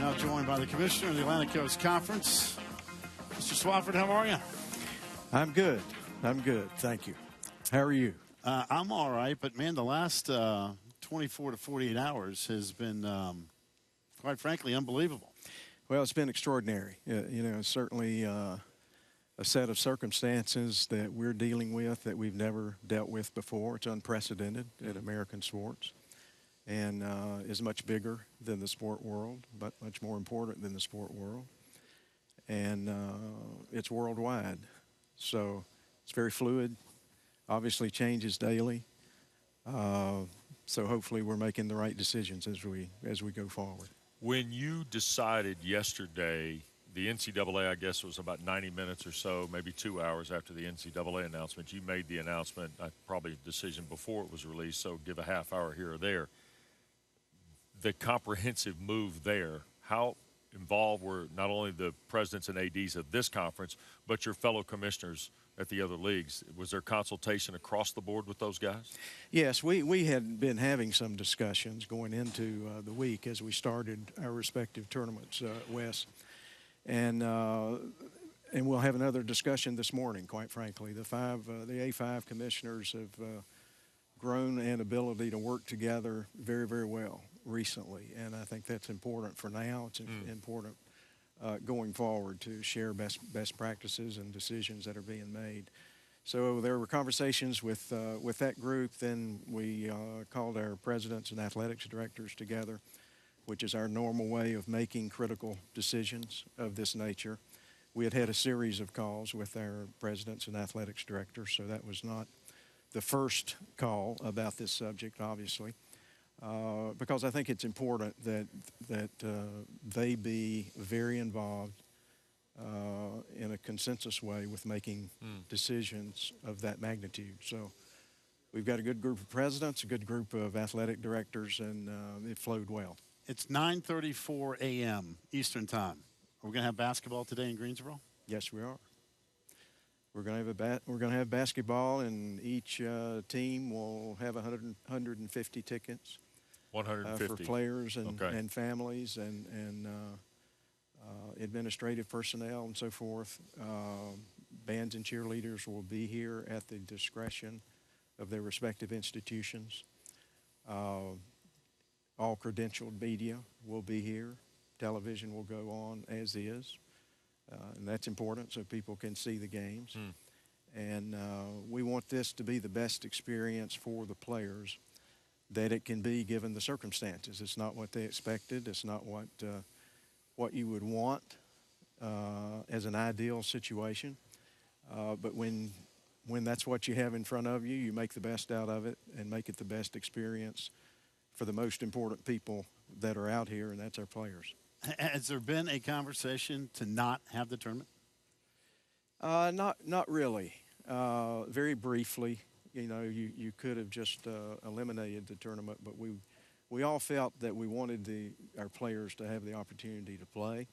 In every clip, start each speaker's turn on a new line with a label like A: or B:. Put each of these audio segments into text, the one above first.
A: Now joined by the Commissioner of the Atlantic Coast Conference, Mr. Swofford. How are you?
B: I'm good. Thank you. How are you?
A: I'm all right, but, man, the last 24 to 48 hours has been, quite frankly, unbelievable.
B: Well, it's been extraordinary. Certainly a set of circumstances that we're dealing with that we've never dealt with before. It's unprecedented in American sports and is much bigger than the sport world, but much more important than the sport world. And it's worldwide. So it's very fluid, obviously changes daily. So hopefully we're making the right decisions as we go forward.
C: When you decided yesterday, the NCAA, I guess, was about 90 minutes or so, maybe 2 hours after the NCAA announcement. You made the announcement, probably a decision before it was released, so give a half hour here or there. The comprehensive move there, how involved were not only the presidents and ADs of this conference, but your fellow commissioners at the other leagues? Was there consultation across the board with those guys?
B: Yes, we had been having some discussions going into the week as we started our respective tournaments, Wes. And we'll have another discussion this morning, quite frankly. The A5 commissioners have grown an ability to work together very, very well recently. And I think that's important for now. It's important going forward to share best practices and decisions that are being made. So there were conversations with that group. Then we called our presidents and athletics directors together, which is our normal way of making critical decisions of this nature. We had a series of calls with our presidents and athletics directors, so that was not the first call about this subject, obviously, because I think it's important that they be very involved in a consensus way with making decisions of that magnitude. So we've got a good group of presidents, a good group of athletic directors, and it flowed well.
A: It's 9:34 a.m. Eastern Time. Are we going to have basketball today in Greensboro?
B: Yes, we are. We're going to have basketball, and each team will have 150 tickets.
C: 150
B: for players and,
C: okay.
B: and families and administrative personnel and so forth. Bands and cheerleaders will be here at the discretion of their respective institutions. All credentialed media will be here. Television will go on as is. And that's important so people can see the games. And we want this to be the best experience for the players that it can be given the circumstances. It's not what they expected. It's not what you would want as an ideal situation. But when that's what you have in front of you, you make the best out of it and make it the best experience for the most important people that are out here, and that's our players.
A: Has there been a conversation to not have the tournament?
B: Not really. Very briefly, you could have just eliminated the tournament, but we all felt that we wanted our players to have the opportunity to play.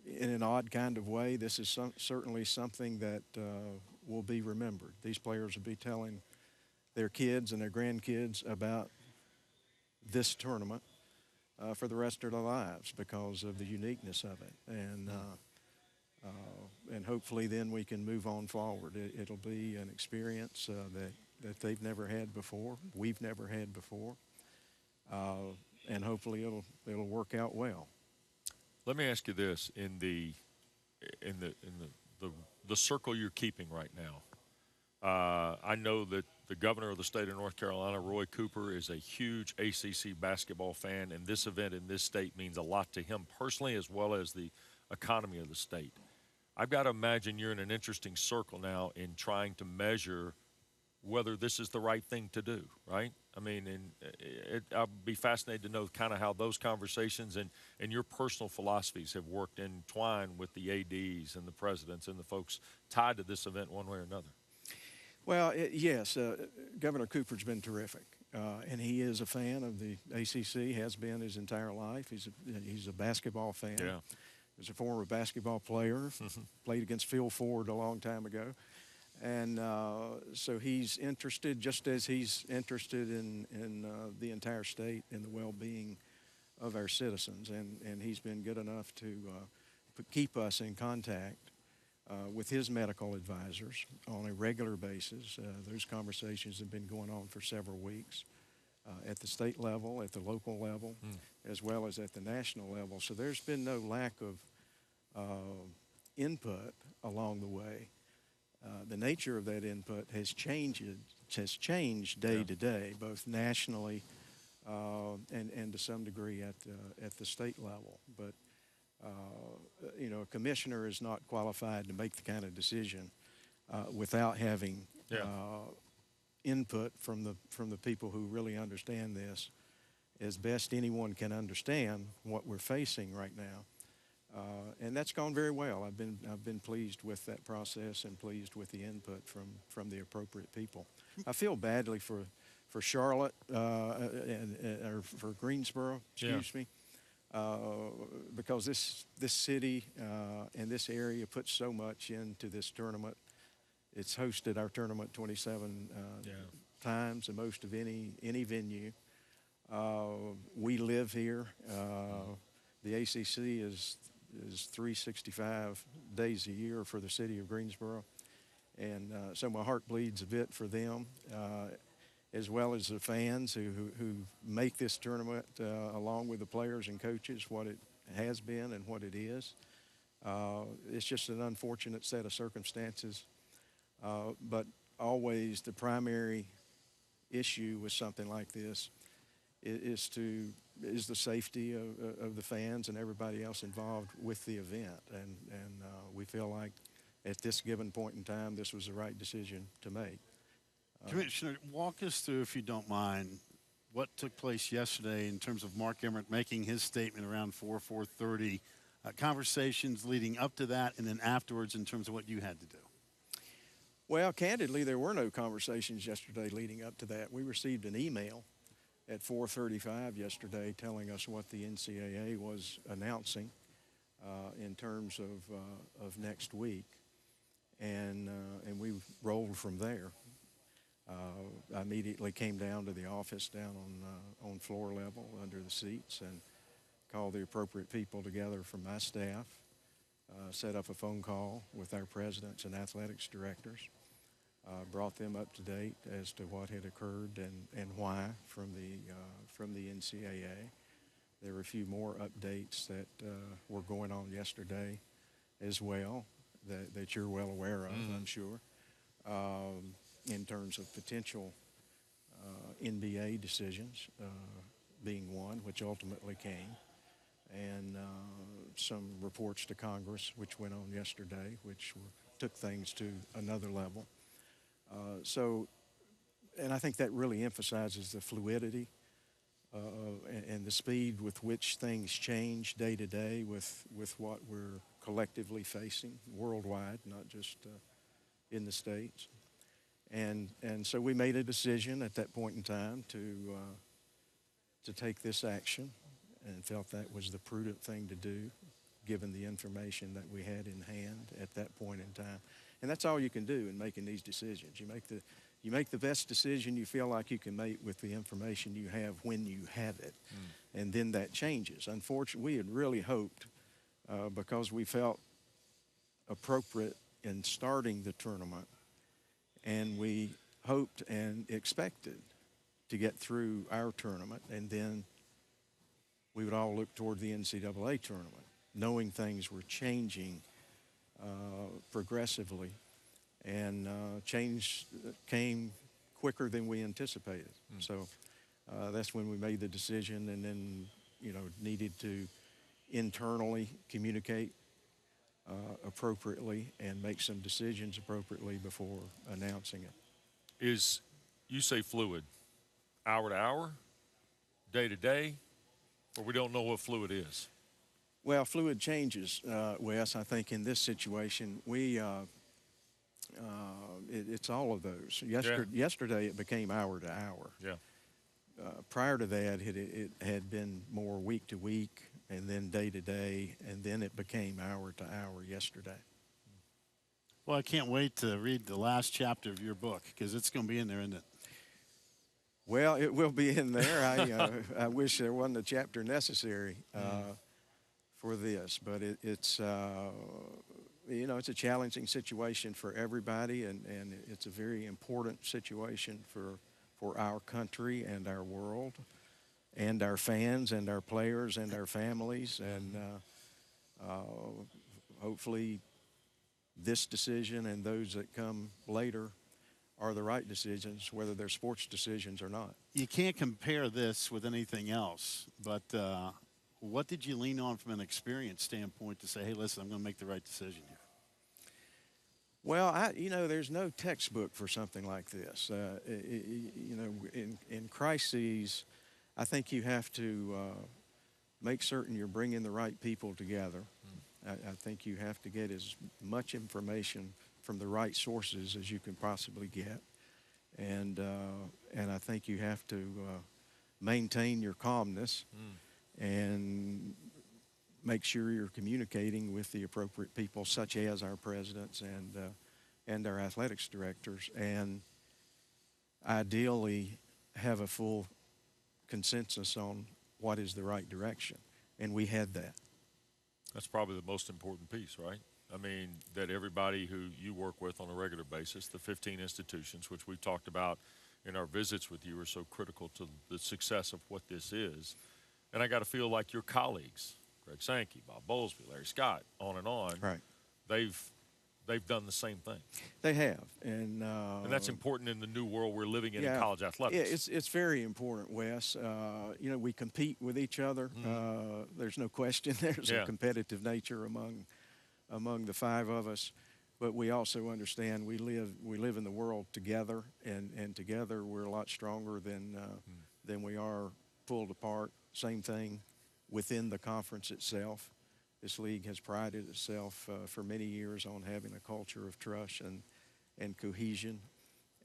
B: In an odd kind of way, this is certainly something that will be remembered. These players will be telling their kids and their grandkids about this tournament for the rest of their lives because of the uniqueness of it. And hopefully then we can move on forward. It'll be an experience that they've never had before, we've never had before, and hopefully it'll work out well.
C: Let me ask you this: in the circle you're keeping right now, I know that the governor of the state of North Carolina, Roy Cooper, is a huge ACC basketball fan, and this event in this state means a lot to him personally as well as the economy of the state. I've got to imagine you're in an interesting circle now in trying to measure whether this is the right thing to do, right? I mean, I'll be fascinated to know kind of how those conversations and your personal philosophies have worked entwined with the ADs and the presidents and the folks tied to this event one way or another.
B: Well, yes, Governor Cooper's been terrific, and he is a fan of the ACC, has been his entire life. He's a basketball fan.
C: Yeah.
B: He's a former basketball player, played against Phil Ford a long time ago. And so he's interested, just as he's interested in the entire state and the well-being of our citizens, and he's been good enough to keep us in contact with his medical advisors on a regular basis. Those conversations have been going on for several weeks at the state level, at the local level, as well as at the national level. So there's been no lack of input along the way. The nature of that input has changed day to day, both nationally and to some degree at the state level. But a commissioner is not qualified to make the kind of decision without having input from the people who really understand this as best anyone can understand what we're facing right now. And that's gone very well. I've been pleased with that process and pleased with the input from the appropriate people. I feel badly for Charlotte or for Greensboro, excuse me, because this city and this area puts so much into this tournament. It's hosted our tournament 27 times, the most of any venue. We live here. The ACC is 365 days a year for the city of Greensboro, and so my heart bleeds a bit for them, as well as the fans who make this tournament, along with the players and coaches, what it has been and what it is. It's just an unfortunate set of circumstances, but always the primary issue with something like this is the safety of the fans and everybody else involved with the event, and we feel like at this given point in time this was the right decision to make.
A: Commissioner, walk us through, if you don't mind, what took place yesterday in terms of Mark Emmert making his statement around 4:30, conversations leading up to that, and then afterwards in terms of what you had to do.
B: Well, candidly, there were no conversations yesterday leading up to that. We received an email at 4:35 yesterday telling us what the NCAA was announcing in terms of next week, and we rolled from there. I immediately came down to the office down on floor level under the seats and called the appropriate people together from my staff, set up a phone call with our presidents and athletics directors, brought them up to date as to what had occurred and why from the NCAA. There were a few more updates that were going on yesterday as well that you're well aware of, I'm sure, in terms of potential NBA decisions being one, which ultimately came, and some reports to Congress which went on yesterday, which took things to another level. And I think that really emphasizes the fluidity and the speed with which things change day to day with what we're collectively facing worldwide, not just in the States. And so we made a decision at that point in time to take this action and felt that was the prudent thing to do given the information that we had in hand at that point in time. And that's all you can do in making these decisions. You make the best decision you feel like you can make with the information you have when you have it. And then that changes. Unfortunately, we had really hoped, because we felt appropriate in starting the tournament, and we hoped and expected to get through our tournament, and then we would all look toward the NCAA tournament, knowing things were changing progressively, and change came quicker than we anticipated. So that's when we made the decision, and then needed to internally communicate appropriately and make some decisions appropriately before announcing it.
C: You say fluid, hour to hour, day to day, or we don't know what fluid is?
B: Well, fluid changes, Wes. I think in this situation, it's all of those. Yesterday it became hour to hour.
C: Yeah.
B: Prior to that, it had been more week to week, and then day to day, and then it became hour to hour yesterday.
A: Well, I can't wait to read the last chapter of your book, because it's going to be in there, isn't it?
B: Well, it will be in there. I wish there wasn't a chapter necessary for this, but it's it's a challenging situation for everybody, and it's a very important situation for our country and our world and our fans and our players and our families, and hopefully this decision and those that come later are the right decisions, whether they're sports decisions or not.
A: You can't compare this with anything else, but what did you lean on from an experience standpoint to say, hey, listen, I'm going to make the right decision here?
B: Well, there's no textbook for something like this. In crises, I think you have to make certain you're bringing the right people together. I think you have to get as much information from the right sources as you can possibly get, and I think you have to maintain your calmness and make sure you're communicating with the appropriate people, such as our presidents and our athletics directors, and ideally have a full consensus on what is the right direction. And we had that.
C: That's probably the most important piece, right? I mean, that everybody who you work with on a regular basis, the 15 institutions, which we've talked about in our visits with you, are so critical to the success of what this is. And I got to feel like your colleagues, Greg Sankey, Bob Bowlesby, Larry Scott, on,
B: right?
C: They've done the same thing.
B: They have, and
C: that's important in the new world we're living in college athletics.
B: Yeah, it's very important, Wes. We compete with each other. There's no question. There's a competitive nature among the five of us, but we also understand we live in the world together, and together we're a lot stronger than we are pulled apart. Same thing within the conference itself. This league has prided itself for many years on having a culture of trust and cohesion.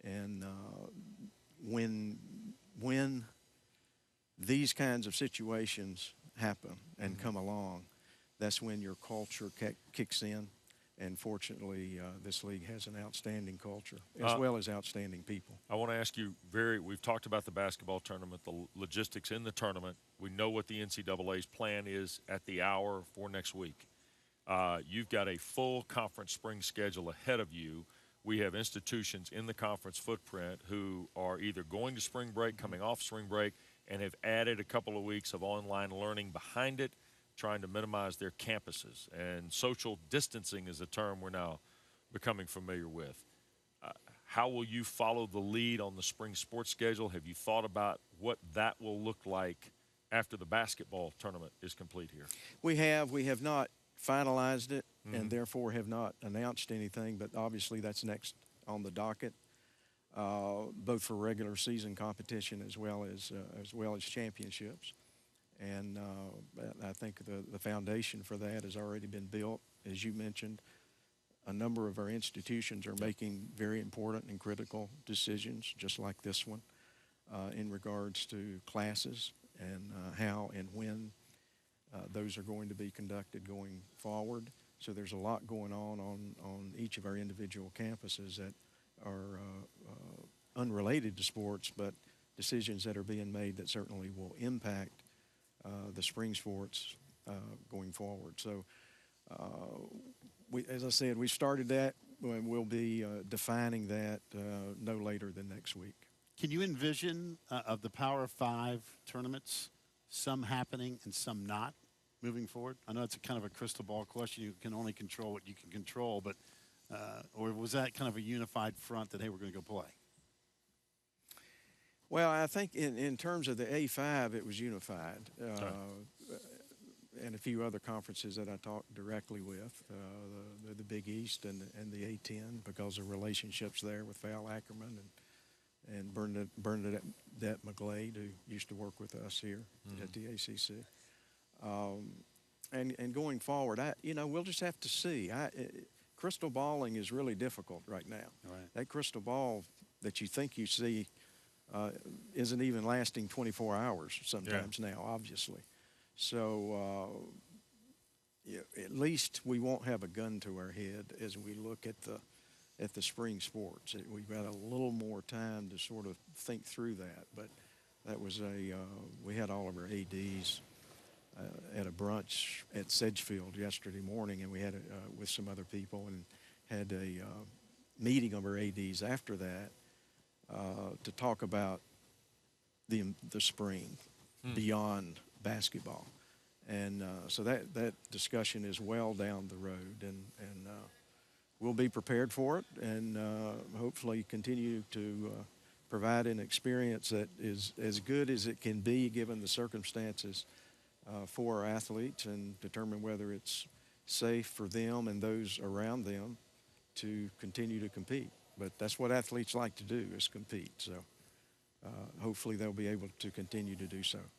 B: And when these kinds of situations happen and come along, that's when your culture kicks in. And fortunately, this league has an outstanding culture as well as outstanding people.
C: I want to ask you, we've talked about the basketball tournament, the logistics in the tournament. We know what the NCAA's plan is at the hour for next week. You've got a full conference spring schedule ahead of you. We have institutions in the conference footprint who are either going to spring break, coming off spring break, and have added a couple of weeks of online learning behind it, trying to minimize their campuses. And social distancing is a term we're now becoming familiar with. How will you follow the lead on the spring sports schedule? Have you thought about what that will look like after the basketball tournament is complete here?
B: We have not finalized it, and therefore have not announced anything, but obviously that's next on the docket, both for regular season competition as well as championships. And I think the foundation for that has already been built. As you mentioned, a number of our institutions are making very important and critical decisions, just like this one, in regards to classes and how and when those are going to be conducted going forward. So there's a lot going on each of our individual campuses that are unrelated to sports, but decisions that are being made that certainly will impact the spring sports going forward. So, as I said, we started that, and we'll be defining that no later than next week.
A: Can you envision of the Power 5 tournaments, some happening and some not moving forward? I know it's a kind of a crystal ball question. You can only control what you can control, but or was that kind of a unified front that, hey, we're going to go play?
B: Well, I think in terms of the A5, it was unified. And a few other conferences that I talked directly with, the Big East and the A10, because of relationships there with Val Ackerman and Bernadette McGlade, who used to work with us here at the ACC. And going forward, we'll just have to see. Crystal balling is really difficult right now.
A: Right.
B: That crystal ball that you think you see isn't even lasting 24 hours sometimes now, obviously. So at least we won't have a gun to our head as we look at at the spring sports. We've got a little more time to sort of think through that, but that was we had all of our ADs at a brunch at Sedgefield yesterday morning, and we had with some other people, and had a meeting of our ADs after that to talk about the spring beyond basketball. And so that discussion is well down the road, and we'll be prepared for it, and hopefully continue to provide an experience that is as good as it can be given the circumstances for our athletes, and determine whether it's safe for them and those around them to continue to compete. But that's what athletes like to do, is compete. So hopefully they'll be able to continue to do so.